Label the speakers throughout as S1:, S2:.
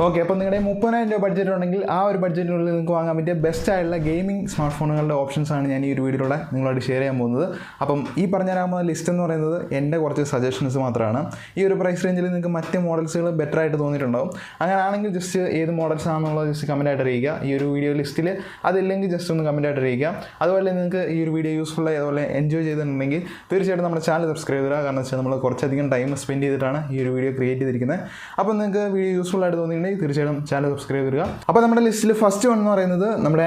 S1: Okay, അപ്പോൾ നിങ്ങളുടെ 30,000 രൂപ ബഡ്ജറ്റ് ഉണ്ടെങ്കിൽ ആ ഒരു ബഡ്ജറ്റിനുള്ളിൽ നിങ്ങൾക്ക് വാങ്ങാൻ പറ്റിയ ബെസ്റ്റ് ആയിട്ടുള്ള ഗെയിമിംഗ് സ്മാർട്ട് ഫോണുകളുടെ ഓപ്ഷൻസാണ് ഞാൻ ഈ ഒരു വീഡിയോയിലൂടെ നിങ്ങളോട് ഷെയർ ചെയ്യാൻ പോകുന്നത്. അപ്പം ഈ പറഞ്ഞുതരാവുന്ന ലിസ്റ്റ് എന്ന് പറയുന്നത് എൻ്റെ കുറച്ച് സജഷൻസ് മാത്രമാണ്. ഈ ഒരു പ്രൈസ് റേഞ്ചിൽ നിങ്ങൾക്ക് മറ്റ് മോഡൽസുകൾ ബെറ്റർ ആയിട്ട് തോന്നിയിട്ടുണ്ടാവും. അങ്ങനെയാണെങ്കിൽ ജസ്റ്റ് ഏത് മോഡൽസ് ആണെന്നുള്ളത് ജസ്റ്റ് കമൻറ്റായിട്ട് അറിയിക്കുക. ഈ ഒരു വീഡിയോ ലിസ്റ്റിൽ അതില്ലെങ്കിൽ ജസ്റ്റ് ഒന്ന് കമൻറ്റായിട്ട് അറിയിക്കുക. അതുപോലെ നിങ്ങൾക്ക് ഈ ഒരു വീഡിയോ യൂസ്ഫുള്ളായി അതുപോലെ എൻജോയ് ചെയ്തിട്ടുണ്ടെങ്കിൽ തീർച്ചയായിട്ടും നമ്മുടെ ചാനൽ സബ്സ്ക്രൈബ് ചെയ്യുക. കാരണം വെച്ചാൽ നമ്മൾ കുറച്ചധികം ടൈം സ്പെൻഡ് ചെയ്തിട്ടാണ് ഈ ഒരു വീഡിയോ ക്രിയേറ്റ് ചെയ്തിരിക്കുന്നത്. അപ്പോൾ നിങ്ങൾക്ക് വീഡിയോ യൂസ്ഫുൾ ആയിട്ട് തോന്നിയിട്ടുണ്ടെങ്കിൽ തീർച്ചയായിട്ടും ചാനൽ സബ്സ്ക്രൈബ് ചെയ്യുക. അപ്പോൾ നമ്മുടെ ലിസ്റ്റിൽ ഫസ്റ്റ് വൺ എന്ന് പറയുന്നത് നമ്മുടെ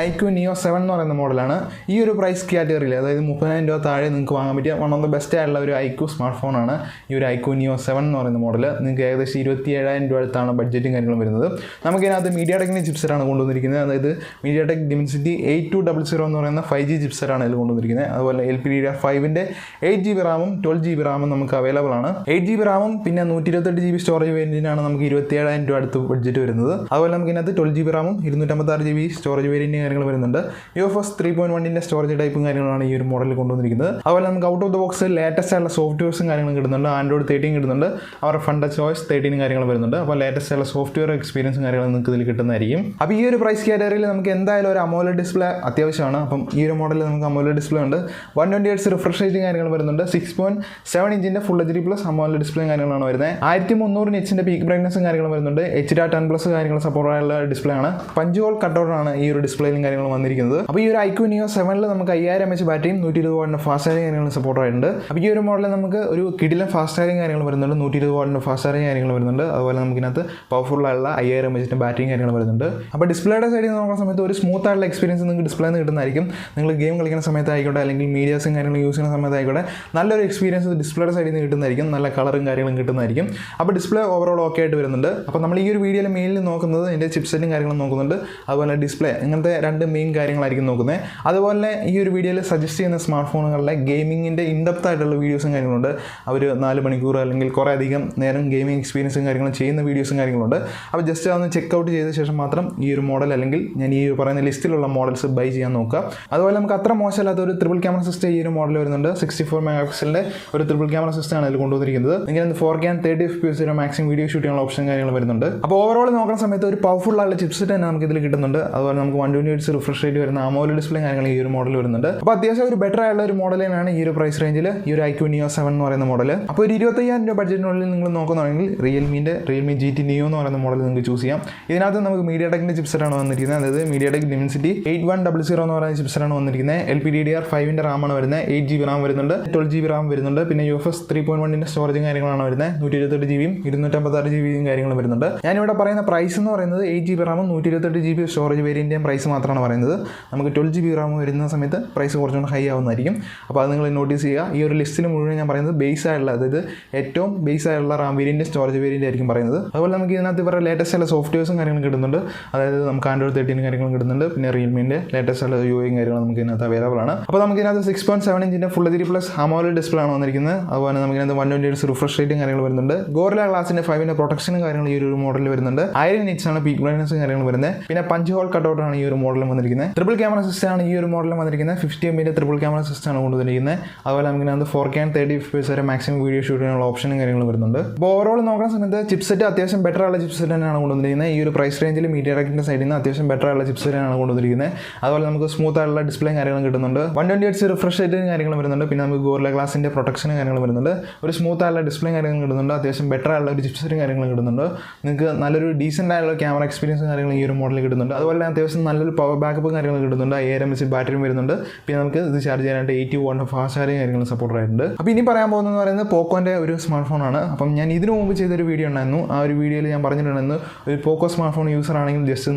S1: ഐക്യൂ നിയോ 7 എന്ന് പറയുന്ന മോഡലാണ്. ഈ ഒരു പ്രൈസ് കാറ്റഗറിയിൽ, അതായത് 30,000 രൂപ താഴെ നിങ്ങൾക്ക് വാങ്ങാൻ പറ്റിയ വൺ ഓഫ് ദ ബെസ്റ്റ് ആയിട്ടുള്ള ഒരു ഐക്യൂ സ്മാർട്ട് ഫോണാണ് ഈ ഒരു ഐക്യൂ നിയോ 7 എന്ന് പറയുന്ന മോഡൽ. നിങ്ങൾക്ക് ഏകദേശം 27,000 രൂപ അടുത്താണ് ബഡ്ജറ്റും കാര്യങ്ങളും വരുന്നത്. നമുക്കിതിനകത്ത് മീഡിയാടെക്കിൻ്റെ ചിപ്സെറ്റാണ് കൊണ്ടുവന്നിരിക്കുന്നത്. അതായത് മീഡിയാടെക് ഡിമെൻസിറ്റി 8200 എന്ന് പറയുന്ന 5G ചിപ്സെറ്റാണ് ഇതിൽ കൊണ്ടുവന്നിരിക്കുന്നത്. അതുപോലെ LPDDR5ൻ്റെ 8GB റാമും 12GB റാമും നമുക്ക് അവൈലബിൾ ആണ്. 8GB റാമും പിന്നെ 128GB സ്റ്റോറേജ് വേരിയൻറ്റിനാണ് നമുക്ക് 27,000 രൂപ അടുത്ത് ബഡ്ജറ്റ് വരുന്നത്. അതുപോലെ നമുക്ക് ഇതിനകത്ത് 12GB റാമും 256GB സ്റ്റോറേജ് വേരിയൻറ്റ് കാര്യങ്ങൾ വരുന്നുണ്ട്. UFS 3.1ൻ്റെ സ്റ്റോറേജ് ടൈപ്പും കാര്യങ്ങളാണ് ഈ ഒരു മോഡലിൽ കൊണ്ടുവന്നിരിക്കുന്നത്. അതുപോലെ നമുക്ക് out of the box latest ആയിട്ടുള്ള സോഫ്റ്റ്വെയർസും കാര്യങ്ങളും കിട്ടുന്നുണ്ട്. Android 13 കിട്ടുന്നുണ്ട്. അവരുടെ ഫണ്ട് ചോയ്സ് 13 കാര്യങ്ങൾ വരുന്നുണ്ട്. അപ്പോൾ ലേറ്റസ്റ്റ് ആയിട്ടുള്ള സോഫ്റ്റ്വെയർ എക്സ്പീരിയൻസും കാര്യങ്ങളും നിങ്ങൾക്ക് ഇതിൽ കിട്ടുന്നതായിരിക്കും. അപ്പോൾ ഈ ഒരു പ്രൈസ് കാറ്റഗറിയിൽ നമുക്ക് എന്തായാലും ഒരു AMOLED ഡിസ്പ്ലേ അത്യാവശ്യമാണ്. അപ്പം ഈ ഒരു മോഡലിൽ നമുക്ക് AMOLED ഡിസ്പ്ലേ ഉണ്ട്. 120Hz റിഫ്രഷ് റേറ്റും കാര്യങ്ങൾ വരുന്നുണ്ട്. 6.7 ഇഞ്ചിൻ്റെ ഫുൾ HD പ്ലസ് AMOLED ഡിസ്പ്ലേയും കാര്യങ്ങളാണ് വരുന്നത്. 1300 നിറ്റ്സിൻ്റെ പീക്ക് ബ്രൈറ്റ്നസും കാര്യങ്ങളും വരുന്നുണ്ട്. HDR10+ കാര്യങ്ങൾ സപ്പോർട്ട് ആയുള്ള ഡിസ്പ്ലേ ആണ്. പഞ്ച് ഹോൾ കട്ടൗട്ടാണ് ഈ ഒരു ഡിസ്പ്ലേയിലും കാര്യങ്ങളും വന്നിരിക്കുന്നത്. അപ്പോൾ ഈ ഒരു ഐക്യൂ നിയോ 7ൽ നമുക്ക് 5000 mAh ബാറ്ററിയും 120W ഫാസ്റ്റ് ചാർജിങ് കാര്യങ്ങളും സപ്പോർട്ട് ആയിട്ടുണ്ട്. അപ്പോൾ ഈ ഒരു മോഡലിൽ നമുക്ക് ഒരു കിടിലൻ ഫാസ്റ്റ് ചാർജിങ് കാര്യങ്ങൾ വരുന്നുണ്ട്. 120W ഫാസ്റ്റ് ചാർജിങ് കാര്യങ്ങൾ വരുന്നുണ്ട്. അതുപോലെ നമുക്കിനകത്ത് പവർഫുൾ ആയുള്ള 5000 mAh ബാറ്ററിയും കാര്യങ്ങൾ വരുന്നുണ്ട്. അപ്പോൾ ഡിസ്പ്ലേയുടെ സൈഡിൽ നോക്കുന്ന സമയത്ത് ഒരു സ്മൂത്ത് ആയിട്ടുള്ള എക്സ്പീരിയൻസ് നിങ്ങൾക്ക് ഡിസ്പ്ലേയിൽ നിന്ന് കിട്ടുന്നതായിരിക്കും. നിങ്ങൾ ഗെയിം കളിക്കുന്ന സമയത്തായിക്കോട്ടെ അല്ലെങ്കിൽ മീഡിയാസും കാര്യങ്ങളും യൂസ് ചെയ്യുന്ന സമയത്തായിക്കോട്ടെ നല്ലൊരു എക്സ്പീരിയൻസ് ഡിസ്പ്ലേയുടെ സൈഡിൽ നിന്ന് കിട്ടുന്നതായിരിക്കും. നല്ല കളറും കാര്യങ്ങളും കിട്ടുന്നതായിരിക്കും. അപ്പോൾ ഡിസ്പ്ലേ ഓവറോൾ ഓക്കെ ആയിട്ട് വരുന്നുണ്ട്. അപ്പോൾ നമ്മൾ ഈ ഒരു വീഡിയോയിൽ മെയിനിൽ നോക്കുന്നത് ഇതിൻ്റെ ചിപ്സെറ്റും കാര്യങ്ങളും നോക്കുന്നുണ്ട്. അതുപോലെ ഡിസ്പ്ലേ, ഇങ്ങനത്തെ രണ്ട് മെയിൻ കാര്യങ്ങളായിരിക്കും നോക്കുന്നത്. അതുപോലെ ഈ ഒരു വീഡിയോയിൽ സജസ്റ്റ് ചെയ്യുന്ന സ്മാർട്ട് ഫോണുകളിലെ ഗെയിമിങ്ങിൻ്റെ ഇൻഡെപ്ത് ആയിട്ടുള്ള വീഡിയോസും കാര്യങ്ങളുണ്ട്. അവർ 4 മണിക്കൂർ അല്ലെങ്കിൽ കുറേ അധികം നേരം ഗെയിമിംഗ് എക്സ്പീരിയൻസും കാര്യങ്ങളും ചെയ്യുന്ന വീഡിയോസും കാര്യങ്ങളുണ്ട്. അപ്പോൾ ജസ്റ്റ് അതൊന്ന് ചെക്കൗട്ട് ചെയ്ത ശേഷം മാത്രം ഈ ഒരു മോഡൽ അല്ലെങ്കിൽ ഞാൻ ഈ പറയുന്ന ലിസ്റ്റിലുള്ള മോഡൽസ് ബൈ ചെയ്യാൻ നോക്കുക. അതുപോലെ നമുക്ക് അത്ര മോശമല്ലാത്ത ഒരു ട്രിപ്പിൾ ക്യാമറ സിസ്റ്റം ഈ ഒരു മോഡൽ വരുന്നുണ്ട്. 64 MP ഒരു ട്രിപ്പിൾ ക്യാമറ സിസ്റ്റമാണ് ഇതിൽ കൊണ്ടുവന്നിരിക്കുന്നത്. നിങ്ങൾക്ക് 4K 30 FPS maximum video shoot ചെയ്യാനുള്ള ഓപ്ഷൻ കാര്യങ്ങൾ വരുന്നുണ്ട്. അപ്പോൾ ഓവറോൾ നോക്കുന്ന സമയത്ത് ഒരു പവർഫുൾ ആയിട്ടുള്ള ചിപ്സെറ്റ് തന്നെ നമുക്ക് ഇതിൽ കിട്ടുന്നുണ്ട്. അതുപോലെ നമുക്ക് 120Hz റിഫ്രഷ് റേറ്റ് വരുന്ന AMOLED ഡിസ്പ്ലേ കാര്യങ്ങൾ ഈ ഒരു മോഡൽ വരുന്നുണ്ട്. അപ്പോൾ അത്യാവശ്യം ഒരു ബെറ്റർ ആയിട്ടുള്ള ഒരു മോഡൽ തന്നെയാണ് ഈ ഒരു പ്രൈസ് റേഞ്ചിൽ ഈ ഒരു ഐക്യൂ നിയോ 7 എന്ന് പറയുന്ന മോഡൽ. അപ്പോൾ ഒരു 25,000 രൂപ ബഡ്ജറ്റിനുള്ളിൽ നിങ്ങൾ നോക്കുകയാണെങ്കിൽ റിയൽമി GT നിയോ എന്ന് പറയുന്ന മോഡൽ നിങ്ങൾക്ക് ചൂസ് ചെയ്യാം. ഇതിനകത്ത് നമുക്ക് മീഡിയാടെക്കിൻ്റെ ചിപ്സെറ്റാണ് വന്നിരിക്കുന്നത്. അതായത് മീഡിയാടെക് ഡിമെൻസിറ്റി 8100 എന്ന് പറയുന്ന ചിപ്സെറ്റാണ് വന്നിരിക്കുന്നത്. LPDDR5ൻ്റെ റാമാണ് വരുന്നത്. 8GB റാം വരുന്നുണ്ട്. 12GB റാം വരുന്നുണ്ട്. പിന്നെ UFS 3.1ൻ്റെ സ്റ്റോറേജും കാര്യങ്ങളാണ് വരുന്നത്. 128GBയും 256GBയും കാര്യങ്ങളും വരുന്നുണ്ട്. ഞാനിവിടെ പറയുന്ന പ്രൈസ് എന്ന് പറയുന്നത് 8GB റാമും 128GB സ്റ്റോറേജ് വേരിയൻ്റെയും പ്രൈസ് മാത്രമാണ് പറയുന്നത്. നമുക്ക് 12GB റാം വരുന്ന സമയത്ത് പ്രൈസ് കുറച്ചുകൂടി ഹൈ ആവുന്നതായിരിക്കും. അപ്പോൾ അത് നിങ്ങൾ നോട്ടീസ് ചെയ്യുക. ഈ ഒരു ലിസ്റ്റിൽ മുഴുവൻ ഞാൻ പറയുന്നത് ബേസ് ആയിട്ടുള്ള, അതായത് ഏറ്റവും ബേസ് ആയിട്ടുള്ള റാം വേരിയൻ്റ് സ്റ്റോറേജ് വേരിയൻ്റ് ആയിരിക്കും പറയുന്നത്. അതുപോലെ നമുക്ക് ഇതിനകത്ത് ഇവരുടെ ലേറ്റസ്റ്റ് ആയിട്ടുള്ള സോഫ്റ്റ്വെയർസും കാര്യങ്ങളും കിട്ടുന്നുണ്ട്. അതായത് നമുക്ക് Android 13 കാര്യങ്ങളും കിട്ടുന്നുണ്ട്. പിന്നെ റിയൽമിൻ്റെ ലേറ്റസ്റ്റ് ആയിട്ടുള്ള UI കാര്യങ്ങൾ നമുക്ക് ഇതിനകത്ത് അവൈലബിൾ ആണ്. അപ്പോൾ നമുക്ക് ഇതിനകത്ത് 6.7 ഇഞ്ചിൻ്റെ full HD plus AMOLED display ആണ് വന്നിരിക്കുന്നത്. അതുപോലെ നമുക്ക് ഇതിനകത്ത് 120Hz റിഫ്രഷ് റേറ്റും കാര്യങ്ങൾ വരുന്നുണ്ട്. ഗോറില്ല ഗ്ലാസിൻ്റെ 5ൻ്റെ പ്രൊട്ടക്ഷനും കാര്യങ്ങൾ ഈ ഒരു മോഡലിൽ വരുന്നുണ്ട്. 1000 നിറ്റ്സ് ആണ് പീക്ക് ബ്രൈറ്റ്നസും കാര്യങ്ങൾ വരുന്നത്. പിന്നെ പഞ്ച് ഹോൾ കട്ടൗട്ടാണ് ഈ ഒരു മോഡലിൽ വന്നിരിക്കുന്നത്. ട്രിപ്പിൾ ക്യാമറ സിസ്റ്റം ആണ് ഈ ഒരു മോഡലിൽ വന്നിരിക്കുന്നത്. 50 MB ട്രിപ്പിൾ ക്യാമറ സിസ്റ്റം ആണ് കൊണ്ടുവന്നിരിക്കുന്നത്. അതുപോലെ നമുക്ക് ഇതിനകത്ത് 4K 30 FPS വരെ മാക്സിമം വീഡിയോ ഷൂട്ട് ചെയ്യാനുള്ള ഓപ്ഷനും കാര്യങ്ങളും വരുന്നുണ്ട്. അപ്പോൾ ഓവറോൾ നോക്കുന്ന സമയത്ത് ചിപ്സെറ്റ് അത്യാവശ്യം ബെറ്റർ ആയുള്ള ചിപ്സെറ്റ് തന്നെയാണ് കൊണ്ടുവന്നിരിക്കുന്നത്. ഈ ഒരു പ്രൈസ് റേഞ്ചിൽ മീഡിയാടെക്കിൻ്റെ സൈഡിൽ നിന്ന് അത്യാവശ്യം ബെറ്റർ ആയുള്ള ചിപ്സെറ്റ് തന്നെയാണ് കൊണ്ടുവന്നിരിക്കുന്നത്. അതുപോലെ നമുക്ക് സ്മൂത്ത് ആയിട്ടുള്ള ഡിസ്പ്ലേയും കാര്യങ്ങളും കിട്ടുന്നുണ്ട്. 120Hz റിഫ്രഷ് റേറ്റും കാര്യങ്ങളും വരുന്നുണ്ട്. പിന്നെ നമുക്ക് ഗോറില്ല ഗ്ലാസിൻ്റെ പ്രൊട്ടക്ഷനും കാര്യങ്ങളും വരുന്നുണ്ട്. ഒരു സ്മൂത്ത് ആയിട്ടുള്ള ഡിസ്പ്ലേയും കാര്യങ്ങളും കിട്ടുന്നുണ്ട്. അത്യാവശ്യം ബെറ്റർ ആയിട്ടുള്ള ഒരു ചിപ്സെറ്റും കാര്യങ്ങളും കിട്ടുന്നുണ്ട്. നിങ്ങൾക്ക് നല്ലൊരു ഡീസൻ്റ് ആയിട്ടുള്ള ക്യാമറ എക്സ്പീരിയൻസും കാര്യങ്ങളും ഈ ഒരു മോഡലിൽ കിട്ടുന്നുണ്ട്. അതുപോലെ അത്യാവശ്യം നല്ലൊരു പവർ ബാക്കപ്പും കാര്യങ്ങളും കിട്ടുന്നുണ്ട്. 5000 mAh ബാറ്ററിയും വരുന്നുണ്ട്. പിന്നെ നമുക്ക് ഇത് ചാർജ് ചെയ്യാനായിട്ട് 80W ഫാസ്റ്റ് ചാർജിങ് കാര്യങ്ങളും സപ്പോർട്ട് ആയിട്ടുണ്ട്. അപ്പോൾ ഇനി പറയാൻ പോകുന്നത് പറയുന്നത് പോക്കോൻ്റെ ഒരു സ്മാർട്ട് ഫോണാണ്. അപ്പം ഞാൻ ഇതിനു മുമ്പ് ചെയ്തൊരു വീഡിയോ ഉണ്ടായിരുന്നു. ആ ഒരു വീഡിയോയിൽ ഞാൻ പറഞ്ഞിട്ടുണ്ടായിരുന്നു, ഒരു പോക്കോ സ്മാർട്ട് ഫോൺ യൂസർ ആണെങ്കിൽ ജസ്റ്റ്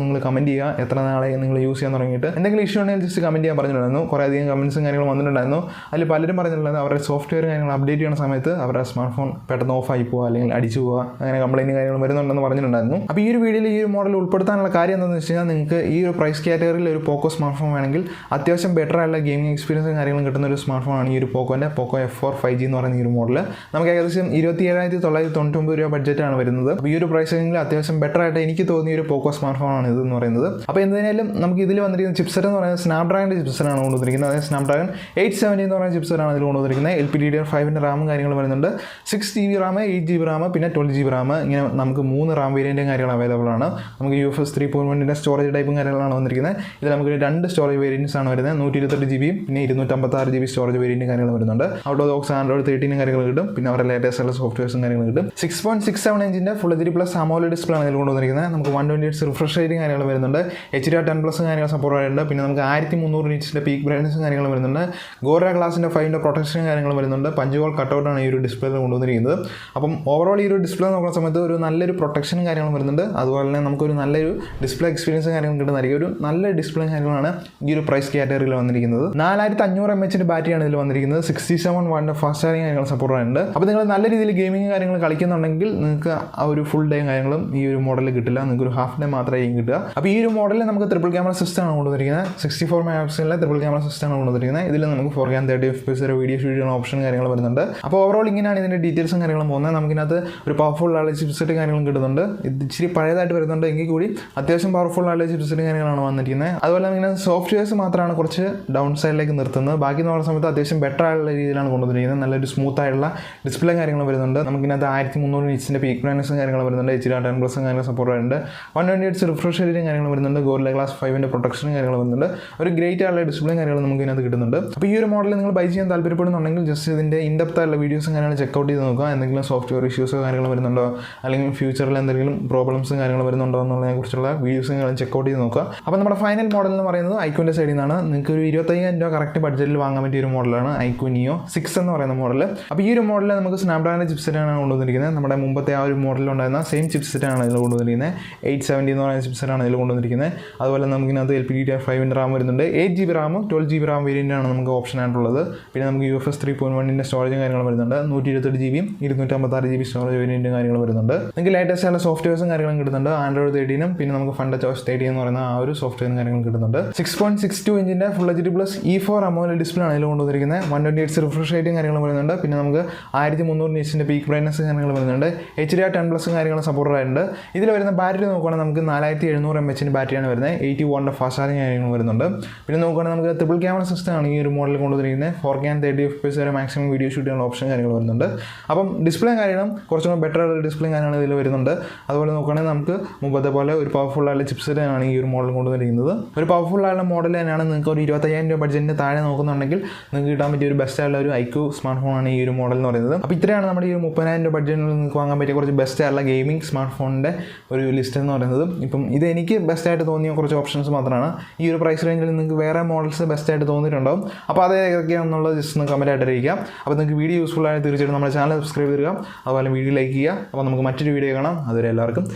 S1: നിങ്ങൾ കമൻറ്റ് ചെയ്യുക, എത്ര നാളെ നിങ്ങൾ യൂസ് ചെയ്യാൻ തുടങ്ങിയിട്ട്. എന്തെങ്കിലും ഇഷ്യൂ ഉണ്ടെങ്കിൽ ജസ്റ്റ് കമൻറ്റ് ചെയ്യാൻ പറഞ്ഞിട്ടുണ്ടായിരുന്നു. കുറേ അധികം കമൻറ്റ്സും കാര്യങ്ങളും വന്നിട്ടുണ്ടായിരുന്നു. അതിൽ പലരും പറഞ്ഞിട്ടുണ്ടായിരുന്നു അവരുടെ സോഫ്റ്റ്വെയർ കാര്യങ്ങൾ അപ്ഡേറ്റ് ചെയ്യുന്ന സമയത്ത് അവരുടെ സ്മാർട്ട് ഫോൺ പെട്ടെന്ന് ഓഫായി പോവുക അല്ലെങ്കിൽ അടിച്ചു പോവുക, അങ്ങനെ കംപ്ലൈൻറ്റ് കാര്യങ്ങൾ വരുന്നുണ്ടെന്ന് പറഞ്ഞിട്ടുണ്ടായിരുന്നു. അപ്പോൾ ഈ ഒരു വീഡിയോയിൽ ഈ ഒരു മോഡൽ ഉൾപ്പെടുത്താനുള്ള കാര്യം എന്താണെന്ന് വെച്ച് കഴിഞ്ഞാൽ, നിങ്ങൾക്ക് ഈ ഒരു പ്രൈസ് കാറ്റഗറിയിൽ ഒരു പോക്കോ സ്മാർട്ട് ഫോൺ വേണമെങ്കിൽ അത്യാവശ്യം ബെറ്റർ ആയിട്ടുള്ള ഗെയിമിംഗ് എക്സ്പീരിയൻസും കാര്യങ്ങളും കിട്ടുന്ന ഒരു സ്മാർട്ട് ഫോണാണ് ഈ ഒരു പോക്കോൻ്റെ പോക്കോ F4 5G എന്ന് പറയുന്ന ഈ ഒരു മോഡൽ. നമുക്ക് ഏകദേശം 27,999 രൂപ ബഡ്ജറ്റാണ് വരുന്നത്. അപ്പോൾ ഈ ഒരു പ്രൈസ് റേഞ്ചിൽ അത്യാവശ്യം ബെറ്റർ ആയിട്ട് എനിക്ക് തോന്നിയ ഒരു പോക്കോ സ്മാർട്ട് ഫോണാണ് ഇതെന്ന് പറയുന്നത്. അപ്പോൾ എന്തായാലും നമുക്ക് ഇതിൽ വന്നിരിക്കുന്ന ചിപ്സെറ്റ് എന്ന് പറയുന്നത് സ്നാപ്ഡ്രാഗണിൻ്റെ ചിപ്സെറ്റാണ് കൊണ്ടുവന്നിരിക്കുന്നത്. അതായത് സ്നാപ്ഡ്രാഗൺ 870 എന്ന് പറയുന്ന ചിപ്സെറ്റാണ് ഇതിൽ കൊണ്ടുവന്നിരിക്കുന്നത്. LPDDR5ൻ്റെ റാമും കാര്യങ്ങളും വരുന്നുണ്ട്. 6GB റാം, 8GB റാം, പിന്നെ 12GB റാം, ഇങ്ങനെ നമുക്ക് 3 റാം വേരിയൻറ്റും കാര്യങ്ങൾ അവൈലബിൾ ആണ്. നമുക്ക് UFS 3.1 സ്റ്റോറേജ് ടൈപ്പും കാര്യങ്ങളാണ് വന്നിരിക്കുന്നത്. ഇതിൽ നമുക്ക് 2 സ്റ്റോറേജ് വേരിയൻറ്റ്സ് ആണ് വരുന്നത്. 128 GB പിന്നെ 256 GB സ്റ്റോറേജ് വേരിയൻറ്റും കാര്യങ്ങൾ വരുന്നുണ്ട്. ഔട്ട് ഓഫ് ബോക്സ് Android 13 കാര്യങ്ങൾ കിട്ടും. പിന്നെ അവരുടെ ലേറ്റസ്റ്റ് ആയിട്ടുള്ള സോഫ്റ്റ്വെയർസും കാര്യങ്ങൾ കിട്ടും. 6.67 ഇഞ്ചിൻ്റെ ഫുൾ HD+ AMOLED ഡിസ്പ്ലേ ആണ് ഇതിൽ കൊണ്ടുവന്നിരിക്കുന്നത്. നമുക്ക് 120 Hz റിഫ്രഷ് റേറ്റിംഗ് കാര്യങ്ങൾ വരുന്നുണ്ട്. HDR10+ കാര്യങ്ങൾ സപ്പോർട്ട് ആയിട്ടുണ്ട്. പിന്നെ നമുക്ക് 1300 നിറ്റ്സിൻ്റെ പീക്ക് ബ്രൈറ്റ്നസും കാര്യങ്ങൾ വരുന്നുണ്ട്. ഗോറില്ല ഗ്ലാസിൻ്റെ 5 പ്രൊട്ടക്ഷൻ കാര്യങ്ങൾ വരുന്നുണ്ട്. പഞ്ച് ഹോൾ കട്ടൗട്ടാണ് ഈ ഒരു ഡിസ്പ്ലേയിൽ കൊണ്ടുവന്നിരിക്കുന്നത്. അപ്പം ഓവറോൾ ഈ ഒരു ഡിസ്പ്ലേ നോക്കുന്ന സമയത്ത് ഒരു നല്ലൊരു പ്രൊട്ടക്ഷനും കാര്യങ്ങളും വരുന്നുണ്ട്. അതുപോലെ തന്നെ നമുക്കൊരു നല്ലൊരു ഡിസ്പ്ലേ എക്സ്പീരിയൻസും കാര്യങ്ങളും കിട്ടുന്നതായിരിക്കും. ഒരു നല്ല ഡിസ്പ്ലേ കാര്യങ്ങളാണ് ഈ ഒരു പ്രൈസ് കാറ്റഗറിയിൽ വന്നിരിക്കുന്നത്. 4500 mAh ബാറ്ററിയാണ് ഇതിൽ വന്നിരിക്കുന്നത്. 67 വാട്ടിൻ്റെ ഫാസ്റ്റ് ചാർജിങ് കാര്യങ്ങൾ സപ്പോർട്ട് ആയിട്ടുണ്ട്. അപ്പോൾ നിങ്ങൾ നല്ല രീതിയിൽ ഗെയിമിംഗ് കാര്യങ്ങൾ കളിക്കുന്നുണ്ടെങ്കിൽ നിങ്ങൾക്ക് ആ ഒരു ഫുൾ ഡേ കാര്യങ്ങളും ഈ ഒരു മോഡലിൽ കിട്ടില്ല. നിങ്ങൾക്ക് ഒരു ഹാഫ് ഡേ മാത്രമേ കിട്ടുക. അപ്പോൾ ഈ ഒരു മോഡലിൽ നമുക്ക് ട്രിപ്പിൾ ക്യാമറ സിസ്റ്റം ആണ് കൊണ്ടുവന്നിരിക്കുന്നത്. 64 മെഗാപിക്സലിലെ ട്രിപ്പിൾ ക്യാമറ സിസ്റ്റം ആണ് കൊണ്ടുവന്നിരിക്കുന്നത്. ഇതിൽ നമുക്ക് 4K 30 FPS വീഡിയോ ഷൂട്ട് ചെയ്യുന്ന ഓപ്ഷൻ കാര്യങ്ങൾ വരുന്നുണ്ട്. അപ്പോൾ ഓവറോൾ ഇങ്ങനെയാണ് ഇതിൻ്റെ ഡീറ്റെയിൽസും കാര്യങ്ങളും പോകുന്നത്. നമുക്കിനകത്ത് ഒരു പവർഫുൾ ആയിട്ടുള്ള ചിപ്സെറ്റ് കാര്യങ്ങളും കിട്ടുന്നുണ്ട്. ഇത് ഇച്ചിരി പഴയതായിട്ട് വരുന്നുണ്ട് എങ്കിൽ കൂടി അത്യാവശ്യം പവർഫുൾ ആയിട്ടുള്ള ചിപ്സെറ്റ് കാര്യങ്ങളാണ് വന്നിരിക്കുന്നത്. അതുപോലെ നമുക്കിങ്ങനെ സോഫ്റ്റ്വെയർസ് മാത്രമാണ് കുറച്ച് ഡൗൺ സൈഡിലേക്ക് നിർത്തുന്നത്. ബാക്കി നോക്കുന്ന സമയത്ത് അത്യാവശ്യം ബെറ്റർ ആയിട്ടുള്ള രീതിയിലാണ് കൊണ്ടുവന്നിരിക്കുന്നത്. നല്ലൊരു സ്മൂത്ത് ആയിട്ടുള്ള ഡിസ്പ്ലേ കാര്യങ്ങൾ വരുന്നുണ്ട്. നമുക്കിനകത്ത് 1300 നിറ്റ്സിൻ്റെ പീക്ക് ബ്രൈറ്റ്നസും കാര്യങ്ങൾ വരുന്നുണ്ട്. HDR10+ കാര്യങ്ങൾ സപ്പോർട്ട് ആയിട്ടുണ്ട്. 120 Hz റിഫ്രഷ് റേറ്റിംഗ് കാര്യങ്ങൾ വരുന്നുണ്ട്. ഗോറില്ല ഗ്ലാസ് 5 പ്രൊട്ടക്ഷനും കാര്യങ്ങൾ വരുന്നുണ്ട്. ഒരു ഗ്രേറ്റ് ആയിട്ടുള്ള ഡിസ്പ്ലേ കാര്യങ്ങൾ നമുക്ക് ഇതിനകത്ത് കിട്ടുന്നുണ്ട്. അപ്പോൾ ഈ ഒരു മോഡൽ നിങ്ങൾ ബൈ ചെയ്യാൻ താല്പര്യപ്പെടുന്നുണ്ടെങ്കിൽ ജസ്റ്റ് ഇതിൻ്റെ ഇൻഡെപ്ത് ആയിട്ടുള്ള വീഡിയോസും കാര്യങ്ങൾ ചെക്കൗട്ട് ചെയ്ത് നോക്കുക. എന്തെങ്കിലും സോഫ്റ്റ്വെയർ ഇഷ്യൂസോ കാര്യങ്ങൾ വരുന്നുണ്ടോ, അല്ലെങ്കിൽ ഫ്യൂച്ചറിൽ എന്തെങ്കിലും പ്രോബ്ലംസും കാര്യങ്ങൾ വരുന്നുണ്ടോ എന്നുള്ളതിനെക്കുറിച്ചുള്ള വീഡിയോസും കാര്യങ്ങളും ചെക്കൗട്ട് ചെയ്ത് നോക്കുക. അപ്പോൾ നമ്മുടെ ഫൈനൽ മോഡൽ എന്ന് പറയുന്നത് ഐക്യൂൻ്റെ സൈഡിൽ നിന്നാണ്. നിങ്ങൾക്ക് ഒരു 25,000 രൂപ കറക്റ്റ് ബഡ്ജറ്റിൽ വാങ്ങാൻ പറ്റിയ ഒരു മോഡലാണ് ഐക്യൂ നിയോ 6 എന്ന് പറയുന്ന മോഡൽ. അപ്പോൾ ഈ ഒരു മോഡലിൽ നമുക്ക് സ്നാപ്ഡ്രാഗൺ ചിപ്സെറ്റാണ് കൊണ്ടുവന്നിരിക്കുന്നത്. നമ്മുടെ മുമ്പത്തെ ആ ഒരു മോഡലുണ്ടായിരുന്ന സെയിം ചിപ്സെറ്റാണ് ഇതിൽ കൊണ്ടുവന്നിരിക്കുന്നത്. 870 എന്ന് പറയുന്ന ചിപ്സെറ്റാണ് ഇതിൽ കൊണ്ടുവന്നിരിക്കുന്നത്. അതുപോലെ നമുക്കിനകത്ത് LPDDR5 റാം വരുന്നുണ്ട്. 8 GB റാമും 12 GB റാം വേരിയൻ്റാണ് നമുക്ക് ഓപ്ഷൻ ആയിട്ടുള്ളത്. പിന്നെ നമുക്ക് UFS 3.1 സ്റ്റോറേജും കാര്യങ്ങൾ വരുന്നുണ്ട്. 128 GB 256 GB സ്റ്റോറേജ് വേരിയൻറ്റും കാര്യങ്ങൾ വരുന്നുണ്ട്. നിങ്ങൾക്ക് ലേറ്റസ്റ്റ് ആയിട്ടുള്ള സോഫ്റ്റ്വെയർസും കാര്യങ്ങളും കിട്ടുന്നുണ്ട്. Android 13 പിന്നെ നമുക്ക് Mrtechauthority 30 എന്ന് പറയുന്ന ആ ഒരു സോഫ്റ്റ്വെയറും കാര്യങ്ങളും കിട്ടുന്നുണ്ട്. 6.62 ഇഞ്ചിൻ്റെ full HD+ E4 AMOLED display ആണ് ഇതിൽ കൊണ്ടുവന്നിരിക്കുന്നത്. 120 Hz റിഫ്രഷ് റേറ്റിംഗ് കാര്യങ്ങൾ വരുന്നുണ്ട്. പിന്നെ നമുക്ക് 1300 നിറ്റ്സിൻ്റെ പീക്ക് ബ്രൈറ്റ്നസ് കാര്യങ്ങൾ വരുന്നുണ്ട്. HDR10+ കാര്യങ്ങൾ സപ്പോർട്ട് ആയിട്ടുണ്ട്. ഇതിൽ വരുന്ന ബാറ്ററി നോക്കുകയാണെങ്കിൽ നമുക്ക് 4700 mAh ബാറ്ററിയാണ് വരുന്നത്. 80 വാട്ടിൻ്റെ ഫാസ്റ്റ് ചാർജിങ് കാര്യങ്ങൾ വരുന്നുണ്ട്. പിന്നെ നോക്കുകയാണെങ്കിൽ നമുക്ക് ട്രിപ്പിൾ ക്യാമറ സിസ്റ്റം ആണ് ഈ ഒരു മോഡൽ കൊണ്ടുവന്നിരിക്കുന്നത്. 4K 30 FPS വരെ മാക്സിമം വീഡിയോ ഷൂട്ട് ചെയ്യാനുള്ള ഓപ്ഷൻ കാര്യങ്ങൾ വരുന്നുണ്ട്. അപ്പം ഡിസ്പ്ലേ കാര്യങ്ങളും കുറച്ചുകൂടെ ബെറ്റർ ആയിട്ടുള്ള ഡിസ്പ്ലേ കാര്യങ്ങൾ ഇതിൽ വരുന്നുണ്ട്. അതുപോലെ നോക്കുകയാണെങ്കിൽ നമുക്ക് മുമ്പത്തെ പോലെ ഒരു പവർഫുൾ ആയിട്ടുള്ള ചിപ്സെറ്റ് ആണ് ഈ ഒരു മോഡൽ കൊണ്ടുവന്നിരിക്കുന്നത്. ഒരു പവർഫുൾ ആയിട്ടുള്ള മോഡൽ തന്നെയാണ്. നിങ്ങൾക്ക് ഒരു 25,000 രൂപ ബഡ്ജറ്റിന് താഴെ നോക്കുന്നുണ്ടെങ്കിൽ നിങ്ങൾക്ക് കിട്ടാൻ പറ്റിയ ഒരു ബെസ്റ്റ് ആയിട്ടുള്ള ഒരു ഐക്യൂ സ്മാർട്ട് ഫോണാണ് ഈ ഒരു മോഡൽ എന്ന് പറയുന്നത്. അപ്പോൾ ഇത്രയാണ് നമ്മുടെ ഈ 30,000 രൂപ ബഡ്ജറ്റിൽ നിങ്ങൾക്ക് വാങ്ങാൻ പറ്റിയ കുറച്ച് ബെസ്റ്റ് ആയിട്ടുള്ള ഗെയിമിംഗ് സ്മാർട്ട് ഫോണിൻ്റെ ഒരു ലിസ്റ്റ് എന്ന് പറയുന്നത്. ഇപ്പം ഇത് എനിക്ക് ബെസ്റ്റായിട്ട് തോന്നിയ കുറച്ച് ഓപ്ഷൻസ് മാത്രമാണ്. ഈ ഒരു പ്രൈസ് റേഞ്ചിൽ നിങ്ങൾക്ക് വേറെ മോഡൽസ് ബെസ്റ്റായിട്ട് തോന്നിയിട്ടുണ്ടാവും. അപ്പോൾ അത് ഏതൊക്കെയാണെന്നുള്ളത് ജസ്റ്റ് ഒന്ന് കമൻറ്റ് ആയിട്ട് അറിയിക്കാം. അപ്പോൾ നിങ്ങൾക്ക് വീഡിയോ യൂസ്ഫുൾ ആയിട്ട് തീർച്ചയായിട്ടും നമ്മുടെ ചാനൽ സബ്സ്ക്രൈബ് ചെയ്യുക. അതുപോലെ വീഡിയോ ലൈക്ക് ചെയ്യുക. അപ്പോൾ നമുക്ക് മറ്റൊരു വീഡിയോ കാണാം. അതുവരെ എല്ലാവർക്കും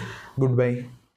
S1: ഗുഡ് ബൈ.